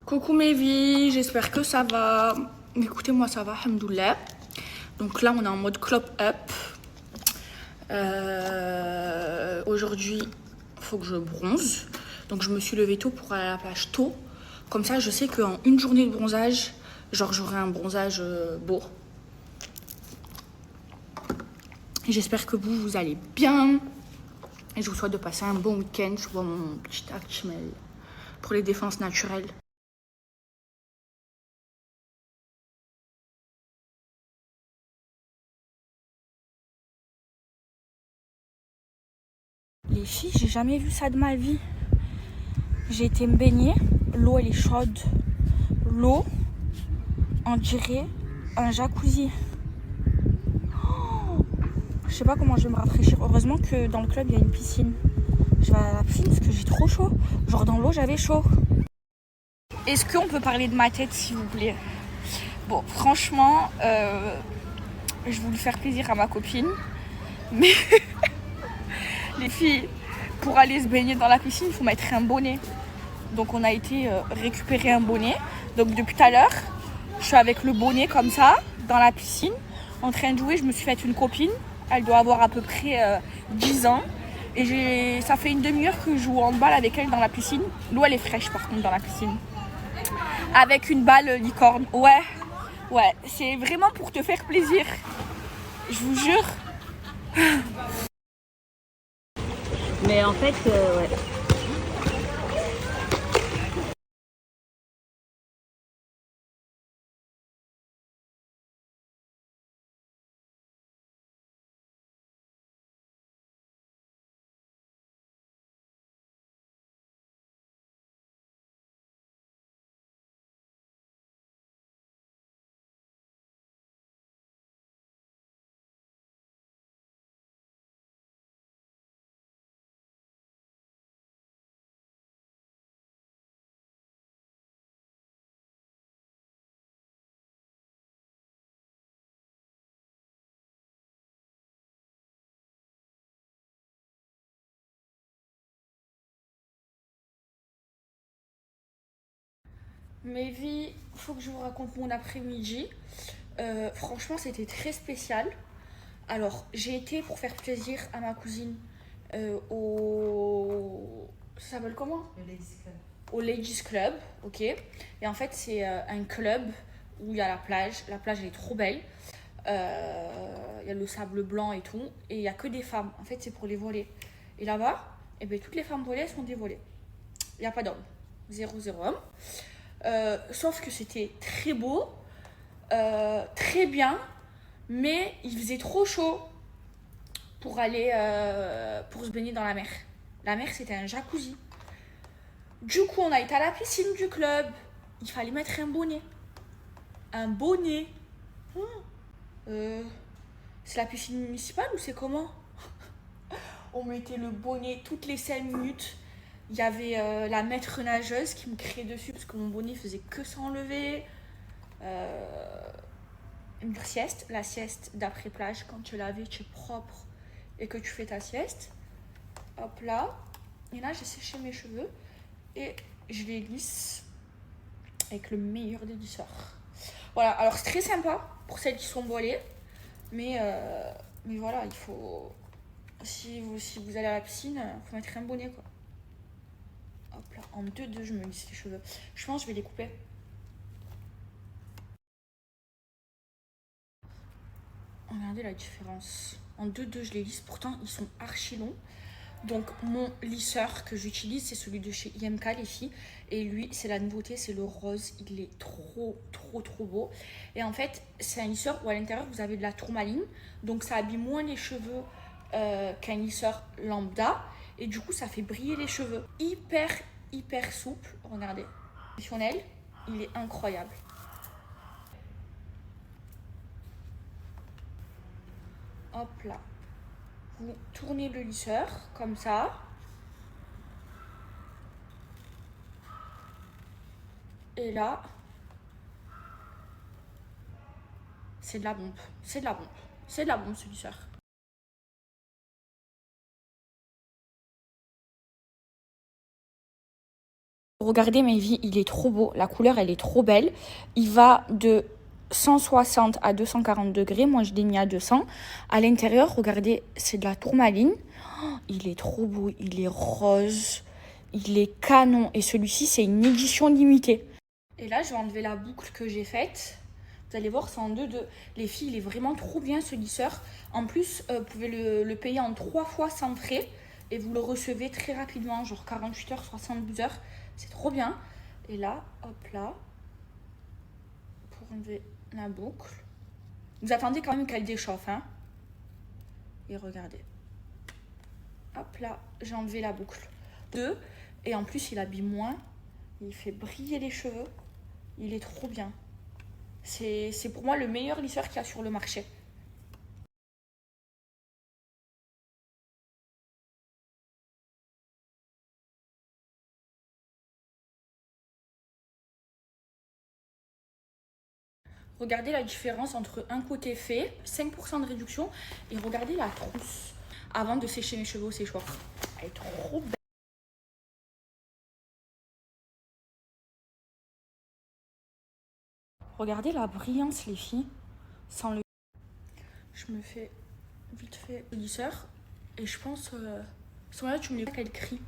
Coucou mes vies, j'espère que ça va. Écoutez, moi ça va, alhamdoulilah. Donc là, on est en mode clop up. Aujourd'hui, il faut que je bronze. Donc je me suis levée tôt pour aller à la plage tôt. Comme ça, je sais qu'en une journée de bronzage, genre j'aurai un bronzage beau. J'espère que vous allez bien. Et je vous souhaite de passer un bon week-end. Je vois mon petit Actimel pour les défenses naturelles. Les filles, j'ai jamais vu ça de ma vie. J'ai été me baigner. L'eau, elle est chaude. L'eau, on dirait un jacuzzi. Oh, je sais pas comment je vais me rafraîchir. Heureusement que dans le club, il y a une piscine. Je vais à la piscine parce que j'ai trop chaud. Genre dans l'eau, j'avais chaud. Est-ce qu'on peut parler de ma tête, s'il vous plaît? Bon, franchement, je voulais faire plaisir à ma copine. Mais les filles, pour aller se baigner dans la piscine, il faut mettre un bonnet. Donc on a été récupérer un bonnet. Donc depuis tout à l'heure, je suis avec le bonnet comme ça, dans la piscine, en train de jouer. Je me suis fait une copine. Elle doit avoir à peu près 10 ans. Et ça fait une demi-heure que je joue au handball avec elle dans la piscine. L'eau, elle est fraîche par contre dans la piscine. Avec une balle licorne. Ouais, c'est vraiment pour te faire plaisir. Je vous jure. Mais en fait, ouais. Mes vies, faut que je vous raconte mon après-midi. Franchement, c'était très spécial. Alors, j'ai été pour faire plaisir à ma cousine au. Ça s'appelle comment? Le Ladies Club. Au Ladies Club, ok. Et en fait, c'est un club où il y a la plage. La plage, elle est trop belle. Il y a le sable blanc et tout. Et il n'y a que des femmes. En fait, c'est pour les volets. Et là-bas, eh ben, toutes les femmes volées, elles sont des volées. Il n'y a pas d'hommes. Zéro homme. Sauf que c'était très beau, très bien, mais il faisait trop chaud pour aller pour se baigner dans la mer. La mer, c'était un jacuzzi. Du coup, on a été à la piscine du club. Il fallait mettre un bonnet. Un bonnet. C'est la piscine municipale ou c'est comment? On mettait le bonnet toutes les 5 minutes. Il y avait la maître nageuse qui me criait dessus parce que mon bonnet faisait que s'enlever. Une sieste, la sieste d'après plage, quand tu es lavé, tu es propre et que tu fais ta sieste. Hop là. Et là, j'ai séché mes cheveux et je les lisse avec le meilleur des lisseurs. Voilà, alors c'est très sympa pour celles qui sont voilées. Mais voilà, il faut. Si vous allez à la piscine, il faut mettre un bonnet quoi. Hop là, en 2-2, je me lisse les cheveux. Je pense que je vais les couper. Regardez la différence. En 2-2, je les lisse. Pourtant, ils sont archi longs. Donc, mon lisseur que j'utilise, c'est celui de chez IMK, les filles. Et lui, c'est la nouveauté, c'est le rose. Il est trop beau. Et en fait, c'est un lisseur où à l'intérieur, vous avez de la tourmaline. Donc, ça habille moins les cheveux qu'un lisseur lambda. Et du coup, ça fait briller les cheveux. Hyper souple. Regardez. Professionnel, il est incroyable. Hop là. Vous tournez le lisseur comme ça. Et là, c'est de la bombe. C'est de la bombe. C'est de la bombe ce lisseur. Regardez mes vies, il est trop beau. La couleur, elle est trop belle. Il va de 160 à 240 degrés. Moi, je l'ai mis à 200. À l'intérieur, regardez, c'est de la tourmaline. Oh, il est trop beau. Il est rose. Il est canon. Et celui-ci, c'est une édition limitée. Et là, je vais enlever la boucle que j'ai faite. Vous allez voir, c'est en 2-2. Les filles, il est vraiment trop bien ce lisseur. En plus, vous pouvez le payer en 3 fois sans frais. Et vous le recevez très rapidement, genre 48 heures, 72 heures. C'est trop bien. Et là, hop là, pour enlever la boucle. Vous attendez quand même qu'elle déchauffe, hein. Et regardez. Hop là, j'ai enlevé la boucle. 2. Et en plus, il habille moins. Il fait briller les cheveux. Il est trop bien. C'est pour moi le meilleur lisseur qu'il y a sur le marché. Regardez la différence entre un côté fait, 5% de réduction, et regardez la trousse avant de sécher mes cheveux au séchoir. Elle est trop belle. Regardez la brillance, les filles, sans le... Je me fais vite fait le lisseur, et je pense... Soraya, tu me dis pas qu'elle crie.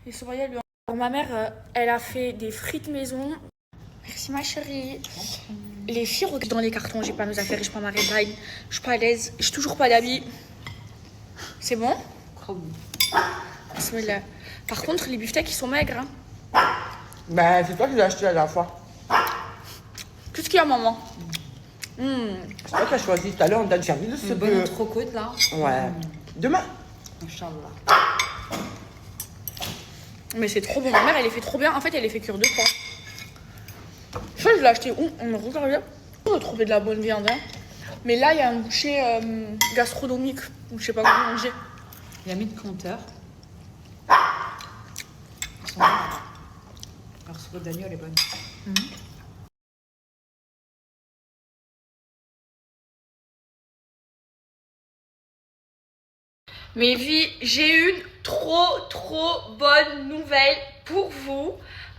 Et Soraya, lui... Alors, ma mère, elle a fait des frites maison. Merci ma chérie. Les filles regardent dans les cartons, j'ai pas mes affaires, j'ai pas ma redline, je suis pas à l'aise, j'ai toujours pas d'habits. C'est bon? Bismillah. Par contre, les beefsteaks ils sont maigres. Hein. Bah, c'est toi qui l'as acheté la dernière fois. Qu'est-ce qu'il y a, maman? C'est toi qui as choisi tout à l'heure, on t'a servi de ce Une bonne entrecôte là. Ouais. Demain. Inch'Allah. Mais c'est trop bon, ma mère elle les fait trop bien. En fait, elle les fait cuire 2 fois. Ça, je l'ai acheté où? On me regarde. On a trouvé de la bonne viande. Hein. Mais là, il y a un boucher gastronomique. Ou je sais pas comment manger. Il a mis de compteur. La recette d'agneau, elle est bonne. Mes vies, j'ai une trop bonne nouvelle pour vous.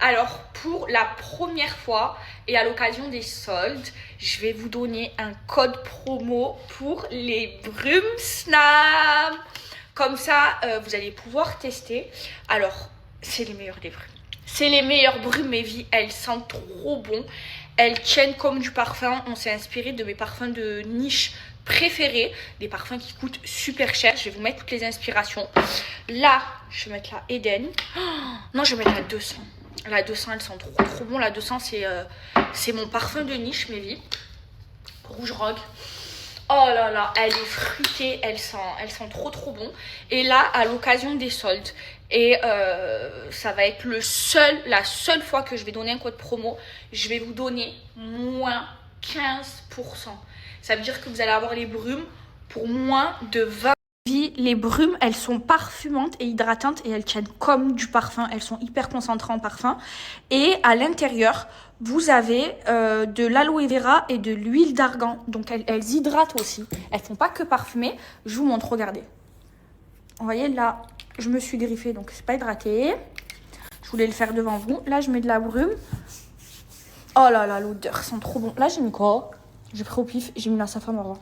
Alors, pour la première fois et à l'occasion des soldes, je vais vous donner un code promo pour les Brumes Snap. Comme ça, vous allez pouvoir tester. Alors, c'est les meilleurs des brumes. C'est les meilleures brumes, mes vies. Elles sentent trop bon. Elles tiennent comme du parfum. On s'est inspiré de mes parfums de niche préférés. Des parfums qui coûtent super cher. Je vais vous mettre toutes les inspirations. Là, je vais mettre la Eden. Oh, non, je vais mettre la 200. La 200, elle sent trop bon. La 200, c'est mon parfum de niche, mes vies. Rouge Rogue. Oh là là, elle est fruitée, elle sent trop bon. Et là, à l'occasion des soldes, et ça va être la seule fois que je vais donner un code promo, je vais vous donner moins 15%. Ça veut dire que vous allez avoir les brumes pour moins de 20. Les brumes, elles sont parfumantes et hydratantes et elles tiennent comme du parfum. Elles sont hyper concentrées en parfum. Et à l'intérieur, vous avez de l'aloe vera et de l'huile d'argan. Donc elles hydratent aussi. Elles font pas que parfumer. Je vous montre, regardez. Vous voyez là, je me suis griffée donc c'est pas hydraté. Je voulais le faire devant vous. Là, je mets de la brume. Oh là là, l'odeur sent trop bon. Là, j'ai mis quoi? J'ai pris au pif, j'ai mis la safa marron.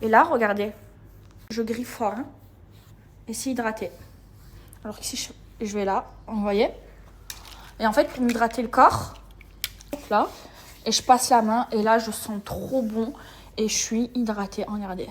Et là, regardez. Je griffe fort hein, et c'est hydraté. Alors ici, je vais là, vous voyez. Et en fait, pour m'hydrater le corps, là, et je passe la main et là, je sens trop bon et je suis hydratée. Regardez.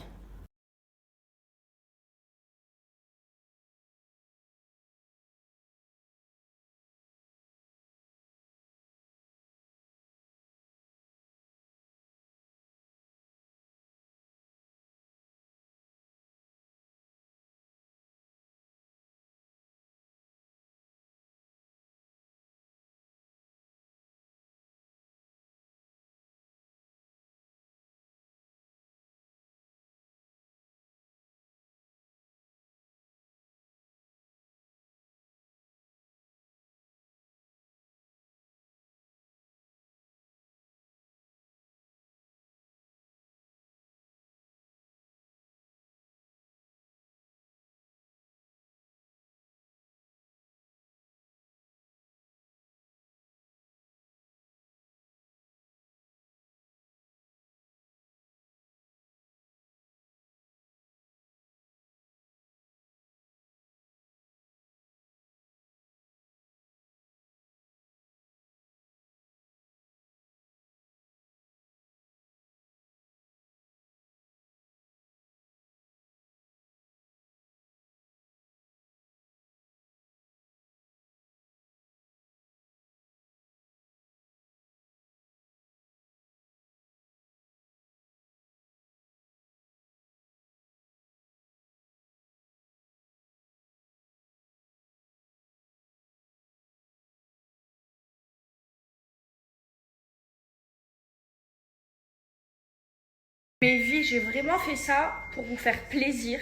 Mes vies, j'ai vraiment fait ça pour vous faire plaisir.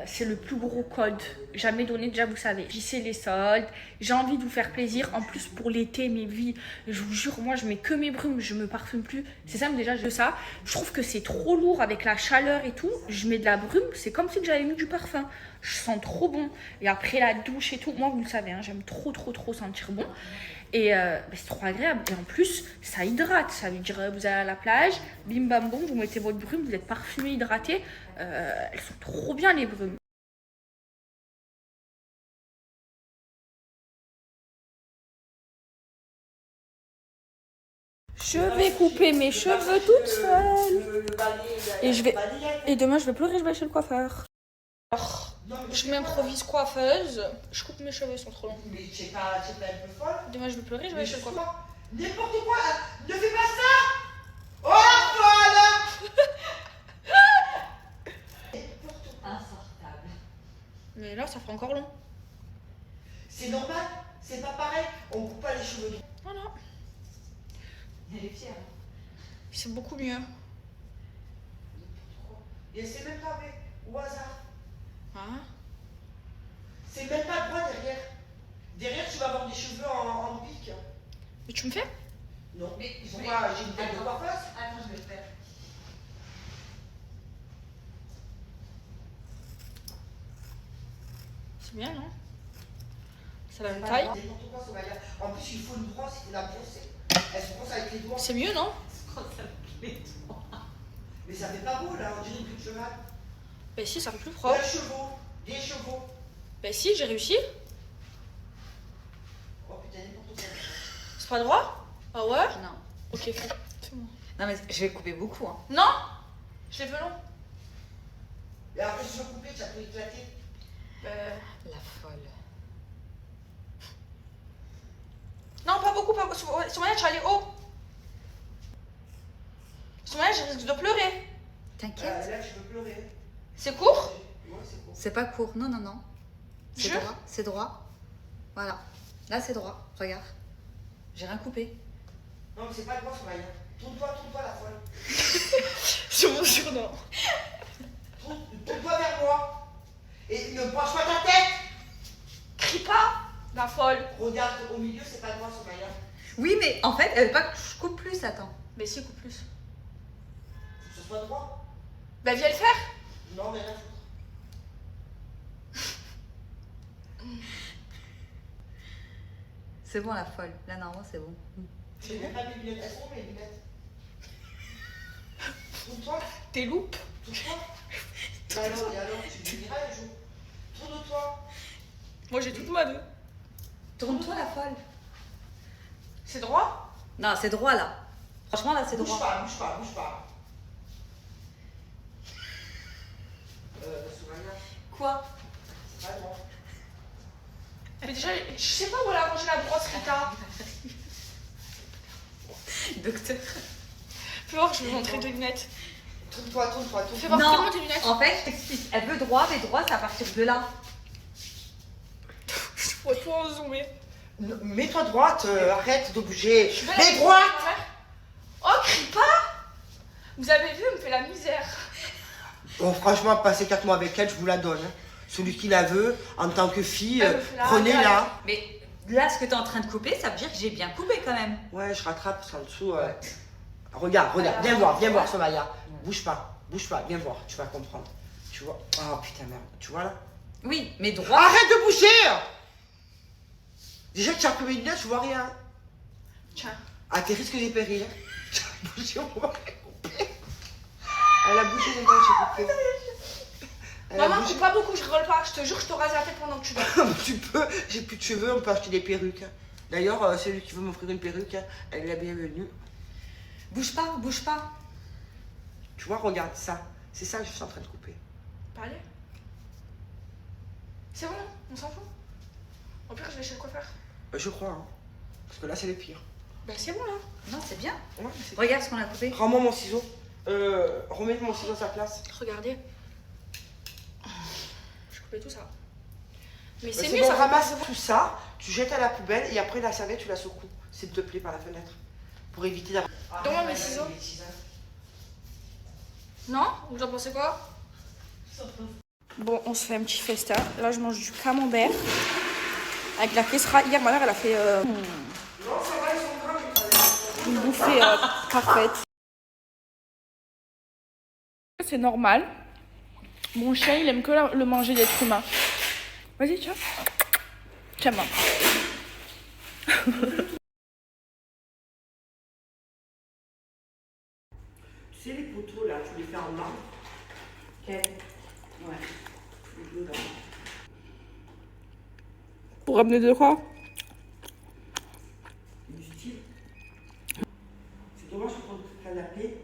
C'est le plus gros code jamais donné, déjà vous savez. C'est les soldes, j'ai envie de vous faire plaisir. En plus pour l'été, mes vies, je vous jure, moi je mets que mes brumes, je me parfume plus. C'est simple déjà, je ça. Je trouve que c'est trop lourd avec la chaleur et tout. Je mets de la brume, c'est comme si j'avais mis du parfum. Je sens trop bon. Et après la douche et tout, moi vous le savez, hein, j'aime trop sentir bon. Et c'est trop agréable. Et en plus, ça hydrate. Ça veut dire, vous allez à la plage, bim bam boum, vous mettez votre brume, vous êtes parfumé, hydraté. Elles sont trop bien les brumes. Je vais couper mes cheveux toute seule. Et demain, je vais pleurer, je vais chez le coiffeur. Alors, je m'improvise coiffeuse. Je coupe mes cheveux, ils sont trop longs. Mais c'est pas un peu folle. Demain, je vais pleurer, je vais chez le coiffeur. N'importe quoi, ne fais pas ça. Oh la folle. Insortable. Mais là, ça fait encore long. C'est normal, c'est pas pareil. On coupe pas les cheveux droits. Voilà. Elle est fière. C'est beaucoup mieux. Et c'est même pas vrai, au hasard. Hein? C'est même pas droit derrière. Derrière, tu vas avoir des cheveux en pique. Mais tu me fais? Non. Mais Pourquoi j'ai une tête de coiffeuse? Attends, je vais le faire. C'est bien, non? C'est la même taille. N'importe quoi, Somaya. En plus, il faut une brosse, il faut la brosser. Elle se brosse avec les doigts. C'est mieux, non? Mais ça fait pas beau là, on dirait une queue de cheval. Ben si, ça fait plus propre. Des chevaux. Ben si, j'ai réussi. Oh putain, n'importe quoi. C'est pas droit? Ah ouais? Non. Ok, fais-moi. Non, mais je vais couper beaucoup. Hein. Non! Je les veux longs. Et après, si je veux couper, tu as tout éclaté. La folle. Non, pas beaucoup, pas beaucoup. Soumaya, tu vas aller haut. Soumaya, je risque de pleurer. T'inquiète. Là, je veux pleurer. C'est court? Ouais, c'est court. C'est pas court. Non, non, non. C'est Jure? droit. C'est droit. Voilà. Là, c'est droit. Regarde. J'ai rien coupé. Non, mais c'est pas droit, Somaya. Tourne-toi la folle. C'est mon surnom. Tourne-toi vers moi. Et ne penche pas ta tête. Crie pas, la folle. Regarde, au milieu, c'est pas droit, Somaya. Oui, mais en fait, elle veut pas que je coupe plus. Attends. Mais si, coupe plus. Faut que ce soit droit. Ben viens le faire. Non, mais rien foutre. C'est bon, la folle. Là, normalement, c'est bon. J'ai même pas mes lunettes. Elles sont où mes lunettes? Tourne-toi. T'es loupe. Tourne-toi. Et alors, tu me diras un jour. Tourne-toi. Moi, j'ai toute ma deux. Tourne-toi, la folle. C'est droit? Non, c'est droit, là. Franchement, là, c'est Bouge droit. pas, bouge pas, bouge pas. Soumaya, Quoi? c'est pas droit. Mais déjà, je sais pas où elle a rangé la brosse, Rita. Docteur. Fais voir, je vais montrer deux lunettes. Tourne-toi. Fais voir, Non, fais-moi tes lunettes. en fait, je t'explique. Elle veut droit, mais droit, c'est à partir de là. Je pourrais tout en zoomer. Mets-toi droite, arrête de bouger. Je vais Mais la- droite. Oh, crie pas. Vous avez vu, elle me fait la misère. Bon, franchement, passer 4 mois avec elle, je vous la donne. Hein. Celui qui la veut, en tant que fille, Elle me fait la prenez-la. Mais là, ce que tu es en train de couper, ça veut dire que j'ai bien coupé quand même. Ouais, je rattrape parce qu'en dessous. Regarde, viens voir, Somaya. Bouge pas, viens voir, tu vas comprendre. Tu vois? Oh putain, merde, tu vois là? Oui, mais droit. Arrête de bouger! Déjà que tu as pris mes lunettes, je vois rien. Tiens. À tes risques et périls. Tu as bougé, on va couper. Elle a bougé, les gars, j'ai coupé. Elle a Maman, bougé. coupe pas beaucoup, je rigole pas. Je te jure, je te rase la tête pendant que tu dors. Tu peux, j'ai plus de cheveux, on peut acheter des perruques. D'ailleurs, celui qui veut m'offrir une perruque, elle est la bienvenue. Bouge pas, bouge pas. Tu vois, regarde ça. C'est ça que je suis en train de couper. Parlez. C'est bon, on s'en fout. Au pire, je vais chez le coiffeur. Je crois, hein. Parce que là, c'est le pire. Ben c'est bon là. Non, c'est bien. Ouais, c'est... Regarde ce qu'on a coupé. Rends-moi mon ciseau. Remets mon ciseau à sa place. Regardez. Je coupais tout ça. Mais c'est C'est mieux, bon, ça fait ramasse pas- tout ça, tu jettes à la poubelle et après la serviette, tu la secoues, s'il te plaît, par la fenêtre. Pour éviter d'avoir. Donne-moi mes ciseaux. Non? Vous en pensez quoi? Bon, on se fait un petit festin. Là, je mange du camembert avec la caissera. Hier, ma mère, elle a fait une bouffée parfaite. C'est normal. Mon chien, il aime que le manger d'être humain. Vas-y, tiens. Tiens, maman. Tu sais, les poteaux là, tu les fais en marbre. Ok. Ouais. Dedans. Pour ramener de quoi? Du style. C'est dommage pour ton canapé.